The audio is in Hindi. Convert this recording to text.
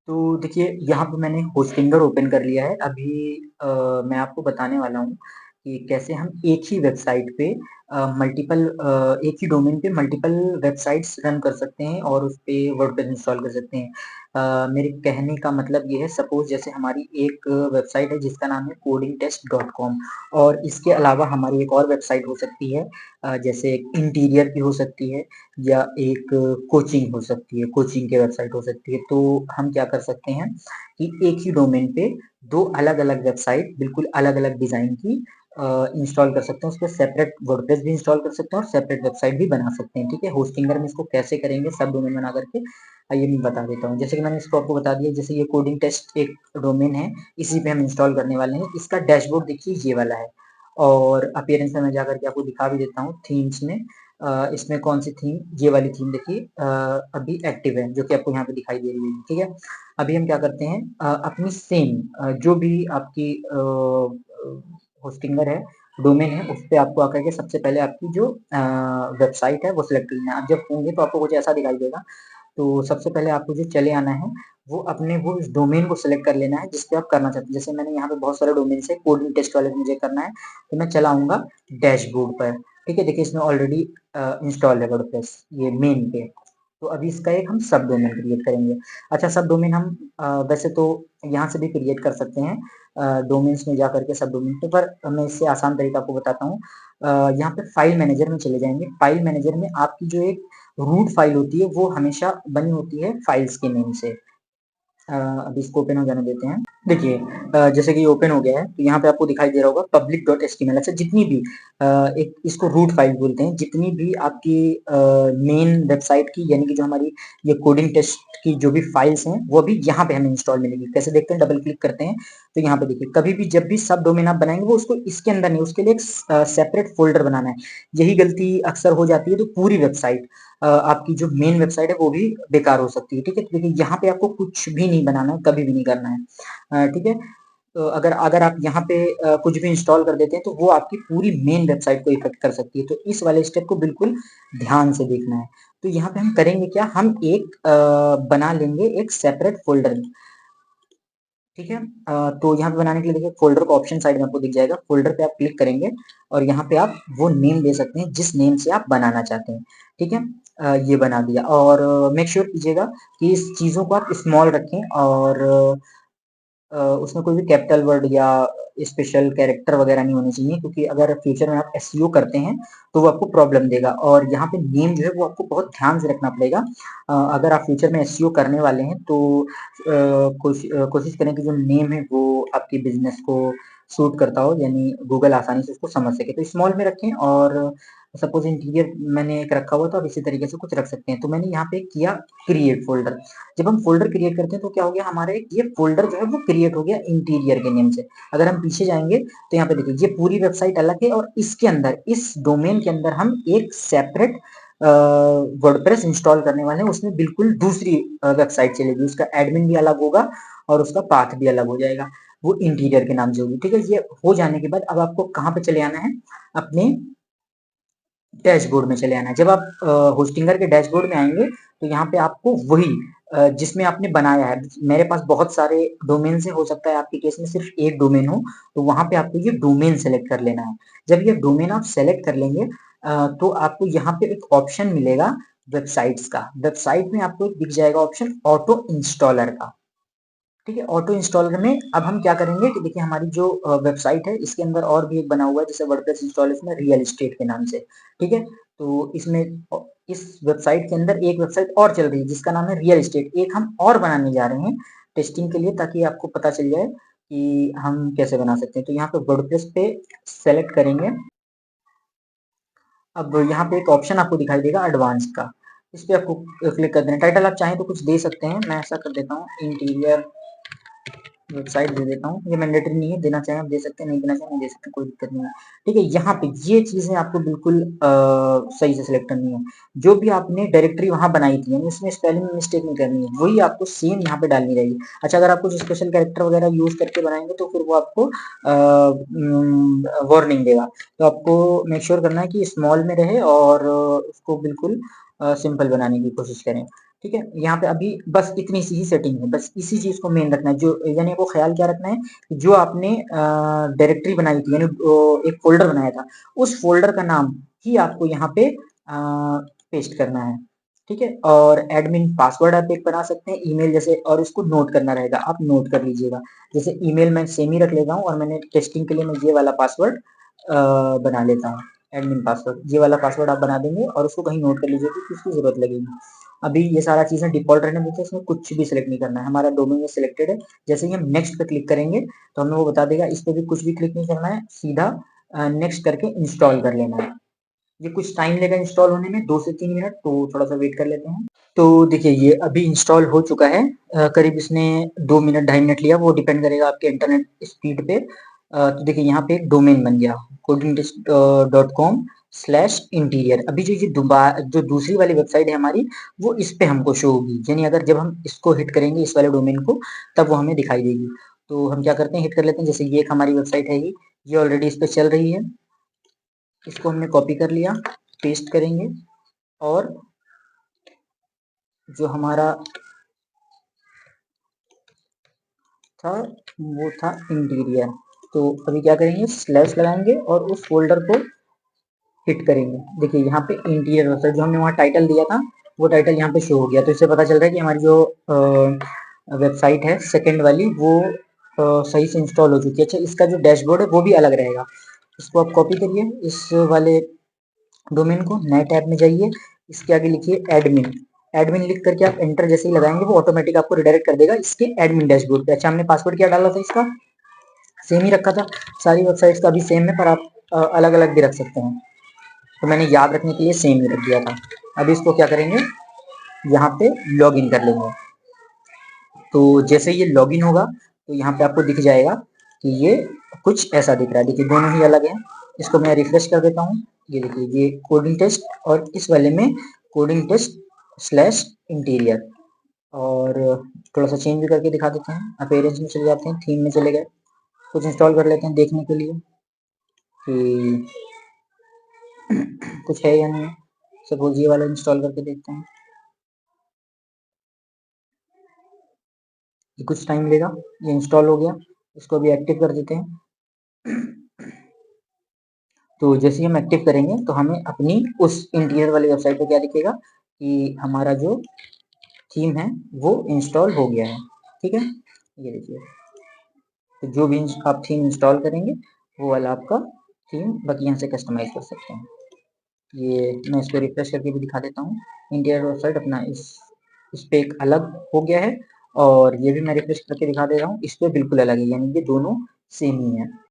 तो देखिए, यहाँ पे मैंने होस्टिंगर ओपन कर लिया है। अभी मैं आपको बताने वाला हूँ कि कैसे हम एक ही वेबसाइट पे एक ही डोमेन पे मल्टीपल वेबसाइट्स रन कर सकते हैं और उसपे वर्डप्रेस इंस्टॉल कर सकते हैं। मेरे कहने का मतलब ये है, सपोज़ जैसे हमारी एक वेबसाइट है जिसका नाम है codingtest.com और इसके अलावा हमारी एक और वेबसाइट हो सकती है, जैसे इंटीरियर की हो सकती है या एक कोचिंग हो सकती है, कोचिंग की वेबसाइट हो सकती है। तो हम क्या कर सकते हैं कि एक ही डोमेन पे 2 अलग-अलग वेबसाइट बिल्कुल अलग-अलग डिज़ाइन की इंस्टॉल कर सकते हैं। उसपे सेपरेट वर्डप्रेस भी इंस्टॉल कर सकते हैं और सेपरेट वेबसाइट भी बना सकते हैं, ठीक है? होस्टिंगर में इसको कैसे करेंगे सब डोमेन बना करके, आइए मैं बता देता हूँ। जैसे कि मैंने इसको आपको बता दिया, जैसे ये कोडिंग टेस्ट एक डोमेन है, इसी पे हम इंस्टॉल करने वाले हैं। इसका डैशबोर्ड देखिए ये वाला है और अपीयरेंस में मैं जाकर के आपको दिखा भी देता हूँ थीम्स में। इसमें कौन सी थीम, ये वाली थीम देखिए अभी एक्टिव है, जो कि आपको यहाँ पे दिखाई दे रही है, ठीक है? अभी हम क्या करते हैं, अपनी सेम जो भी आपकी होस्टिंगर है, डोमेन है, उस पे आपको आकर के सबसे पहले आपकी जो वेबसाइट है वो सिलेक्ट कर लेना है। आप जब होंगे तो आपको कुछ ऐसा दिखाई देगा। तो सबसे पहले आपको जो चले आना है, वो अपने वो उस डोमेन को सिलेक्ट कर लेना है जिस पे आप करना चाहते हैं। जैसे मैंने यहाँ पे बहुत सारे डोमेन्स है, कोडिंग टेस्ट वाले मुझे करना है, तो मैं चला आऊँगा डैशबोर्ड पर, ठीक है? देखिए इसमें ऑलरेडी इंस्टॉल है वर्डप्रेस ये मेन पे। तो अभी इसका एक हम सब डोमेन क्रिएट करेंगे। अच्छा, सब डोमेन हम वैसे तो यहाँ से भी क्रिएट कर सकते हैं, डोमेन्स में जाकर के सब डोमेन पे, पर मैं इससे आसान तरीका आपको बताता हूँ। यहाँ पे फाइल मैनेजर में चले जाएँगे। फाइल मैनेजर में आपकी जो एक रूट फाइल होती है वो हमेशा बनी होती है फाइल्स के नेम से। अभी इसको ओपन हो जाने देते हैं। देखिए जैसे कि ये ओपन हो गया है, तो यहाँ पे आपको दिखाई दे रहा होगा public.html। अच्छा, जितनी भी एक इसको रूट फाइल बोलते हैं, जितनी भी आपकी मेन वेबसाइट की, यानी कि जो हमारी ये कोडिंग टेस्ट की जो भी फाइल्स हैं, वो भी यहाँ पे हमें इंस्टॉल मिलेगी। कैसे देखते हैं, डबल क्लिक करते हैं तो यहाँ पे देखिए, कभी भी जब भी सब डोमेन आप बनाएंगे वो उसको इसके अंदर नहीं, उसके लिए एक सेपरेट फोल्डर बनाना है। यही गलती अक्सर हो जाती है, तो पूरी वेबसाइट आपकी जो मेन वेबसाइट है वो भी बेकार हो सकती है, ठीक है? तो देखिए यहाँ पे आपको कुछ भी नहीं बनाना है, कभी भी नहीं करना है, ठीक है? तो अगर अगर आप यहाँ पे कुछ भी इंस्टॉल कर देते हैं तो वो आपकी पूरी मेन वेबसाइट को इफेक्ट कर सकती है। तो इस वाले स्टेप को बिल्कुल ध्यान से देखना है। तो यहाँ पे हम करेंगे क्या, हम एक बना लेंगे एक सेपरेट फोल्डर, ठीक है? तो यहाँ पे बनाने के लिए देखिए फोल्डर का ऑप्शन साइड में आपको दिख जाएगा। फोल्डर पे आप क्लिक करेंगे और यहाँ पे आप वो नेम दे सकते हैं जिस नेम से आप बनाना चाहते हैं, ठीक है? ये बना दिया और मेक श्योर कीजिएगा कि इस चीज़ों को आप स्मॉल रखें और उसमें कोई भी कैपिटल वर्ड या स्पेशल कैरेक्टर वगैरह नहीं होने चाहिए, क्योंकि अगर फ्यूचर में आप एसईओ करते हैं तो वो आपको प्रॉब्लम देगा। और यहाँ पे नेम जो है वो आपको बहुत ध्यान से रखना पड़ेगा। अगर आप फ्यूचर में एसईओ करने वाले हैं तो कोशिश करें कि जो नेम है वो आपकी बिजनेस को सूट करता हो, यानी गूगल आसानी से उसको समझ सके। तो स्मॉल में रखें और सपोज इंटीरियर मैंने एक रखा हुआ, तो आप इसी तरीके से कुछ रख सकते हैं। तो मैंने यहाँ पे किया क्रिएट फोल्डर। जब हम फ़ोल्डर क्रिएट करते हैं तो क्या हो गया, हमारे ये फ़ोल्डर जो है वो क्रिएट हो गया इंटीरियर के नेम से। अगर हम पीछे जाएँगे तो यहाँ पे देखिए ये पूरी वेबसाइट अलग है और इसके अंदर, इस डोमेन के अंदर हम एक सेपरेट वर्डप्रेस इंस्टॉल करने वाले हैं। उसमें बिल्कुल दूसरी वेबसाइट चलेगी, उसका एडमिन भी अलग होगा और उसका पाथ भी अलग हो जाएगा। वो इंटीरियर के नाम से होगी, ठीक है? ये हो जाने के बाद अब आपको कहाँ पे चले आना है, अपने डैशबोर्ड में चले आना है। जब आप होस्टिंगर के डैशबोर्ड में आएँगे तो यहाँ पे आपको वही जिसमें आपने बनाया है, मेरे पास बहुत सारे डोमेन्स हैं, हो सकता है आपके केस में सिर्फ एक डोमेन हो, तो वहाँ पे आपको ये डोमेन सेलेक्ट कर लेना है। जब ये डोमेन आप सेलेक्ट कर लेंगे तो आपको यहाँ पे एक ऑप्शन मिलेगा वेबसाइट्स का। वेबसाइट में आपको दिख जाएगा ऑप्शन ऑटो इंस्टॉलर का, ठीक है? ऑटो इंस्टॉलर में अब हम क्या करेंगे कि देखिए हमारी जो वेबसाइट है इसके अंदर और भी एक बना हुआ है, जैसे वर्डप्रेस इंस्टॉलेशन में रियल एस्टेट के नाम से, ठीक है? तो इसमें इस वेबसाइट के अंदर एक वेबसाइट और चल रही है जिसका नाम है रियल एस्टेट। एक हम और बनाने जा रहे हैं टेस्टिंग के लिए, ताकि आपको पता चल जाए कि हम कैसे बना सकते हैं। तो यहाँ पे वर्डप्रेस पे सेलेक्ट करेंगे। अब यहाँ पे एक ऑप्शन आपको दिखाई देगा एडवांस का, इस पे आपको क्लिक कर देना है। टाइटल आप चाहें तो कुछ दे सकते हैं, मैं ऐसा कर देता हूँ इंटीरियर वेबसाइट दे देता हूँ। ये मैंडेटरी नहीं है, देना चाहें आप दे सकते हैं, नहीं देना चाहें नहीं दे सकते, कोई दिक्कत नहीं है, ठीक है? यहाँ पे ये चीजें आपको बिल्कुल सही से सिलेक्ट करनी है। जो भी आपने डायरेक्टरी वहां बनाई थी, यानी उसमें स्पेलिंग में मिस्टेक नहीं करनी है, वही आपको सेम यहाँ पे डालनी रहेगी। अच्छा, अगर आप कुछ स्पेशल कैरेक्टर वगैरह यूज करके बनाएंगे तो फिर वो आपको वार्निंग देगा। तो आपको मेक श्योर करना है कि स्मॉल में रहे और उसको बिल्कुल सिंपल बनाने की कोशिश करें। ठीक है, यहाँ पे अभी बस इतनी सी ही सेटिंग है, बस इसी चीज को मेन रखना है, जो यानी वो ख्याल क्या रखना है, जो आपने डायरेक्टरी बनाई थी, यानी एक फोल्डर बनाया था, उस फोल्डर का नाम ही आपको यहाँ पे पेस्ट करना है। ठीक है, और एडमिन पासवर्ड आप एक बना सकते हैं ईमेल जैसे, और उसको नोट करना रहेगा, आप नोट कर लीजिएगा। जैसे ईमेल मैं सेम ही रख लेता हूँ, और मैंने टेस्टिंग के लिए मैं ये वाला पासवर्ड बना लेता हूँ, एडमिन पासवर्ड, ये वाला पासवर्ड आप बना देंगे और उसको कहीं नोट कर लीजिए कि किसकी जरूरत लगेगी। अभी ये सारा चीजें डिफॉल्ट रहने देते हैं, इसमें कुछ भी सिलेक्ट नहीं करना है, हमारा डोमेन ये सिलेक्टेड है। जैसे ही हम नेक्स्ट पे क्लिक करेंगे तो हमें वो बता देगा, इस पे भी कुछ भी क्लिक नहीं करना है, सीधा नेक्स्ट करके इंस्टॉल कर लेना है। ये कुछ टाइम लेगा इंस्टॉल होने में, 2 से 3 मिनट, तो थोड़ा सा वेट कर लेते हैं। तो देखिए ये अभी इंस्टॉल हो चुका है, करीब इसने 2 मिनट 2.5 मिनट लिया, वो डिपेंड करेगा आपके इंटरनेट स्पीड पे। तो देखिए यहाँ पे एक डोमेन बन गया, codingtest.com/interior। अभी जो ये जो दूसरी वाली वेबसाइट है हमारी, वो इस पे हमको शो होगी, यानी अगर जब हम इसको हिट करेंगे इस वाले डोमेन को, तब वो हमें दिखाई देगी। तो हम क्या करते हैं, हिट कर लेते हैं, जैसे ये एक हमारी वेबसाइट है, ये ऑलरेडी इस पे चल रही है, इसको हमने कॉपी कर लिया, पेस्ट करेंगे, और जो हमारा था वो था इंटीरियर। तो अभी क्या करेंगे, स्लैश लगाएंगे और उस फोल्डर को हिट करेंगे। देखिए यहाँ पे इंटीरियर वेबसाइट, जो हमने वहाँ टाइटल दिया था, वो टाइटल यहाँ पे शो हो गया। तो इससे पता चल रहा है कि हमारी जो वेबसाइट है सेकंड वाली, वो सही से इंस्टॉल हो चुकी है। अच्छा, इसका जो डैशबोर्ड है वो भी अलग रहेगा, इसको आप कॉपी करिए, इस वाले डोमेन को, नए टैब में जाइए, इसके आगे लिखिए एडमिन। एडमिन लिख करके आप एंटर जैसे ही लगाएंगे, वो ऑटोमेटिक आपको रिडायरेक्ट कर देगा इसके एडमिन डैशबोर्ड पे। अच्छा, हमने पासवर्ड क्या डाला था इसका, सेम ही रखा था, सारी वेबसाइट्स का भी सेम है, पर आप अलग अलग भी रख सकते हैं, तो मैंने याद रखने के लिए सेम ही रख दिया था। अभी इसको क्या करेंगे, यहाँ पे लॉग इन कर लेंगे। तो जैसे ये लॉग इन होगा तो यहाँ पे आपको दिख जाएगा कि ये कुछ ऐसा दिख रहा है। देखिए दोनों ही अलग हैं, इसको मैं रिफ्रेश कर देता हूँ। ये देखिए, ये कोडिंग टेस्ट, और इस वाले में कोडिंग टेस्ट स्लैश इंटीरियर। और थोड़ा सा चेंज भी करके दिखा देते हैं, अपीयरेंस में चले जाते हैं, थीम में चले गए, कुछ इंस्टॉल कर लेते हैं देखने के लिए कि कुछ है या नहीं। सपोज ये वाला इंस्टॉल करके देखते हैं, ये कुछ टाइम लेगा, ये इंस्टॉल हो गया, इसको भी एक्टिव कर देते हैं। तो जैसे ही हम एक्टिव करेंगे तो हमें अपनी उस इंटीरियर वाली वेबसाइट पे क्या दिखेगा कि हमारा जो थीम है वो इंस्टॉल हो गया है। ठीक है, ये देखिए, तो जो भी आप थीम इंस्टॉल करेंगे वो वाला आपका थीम बाकी यहाँ से कस्टमाइज कर सकते हैं। ये मैं इसको रिफ्रेश करके भी दिखा देता हूँ, इंटीरियर वेबसाइट अपना इस पे एक अलग हो गया है, और ये भी मैं रिफ्रेश करके दिखा दे रहा हूँ, इस पे बिल्कुल अलग है, यानी ये दोनों सेम ही है।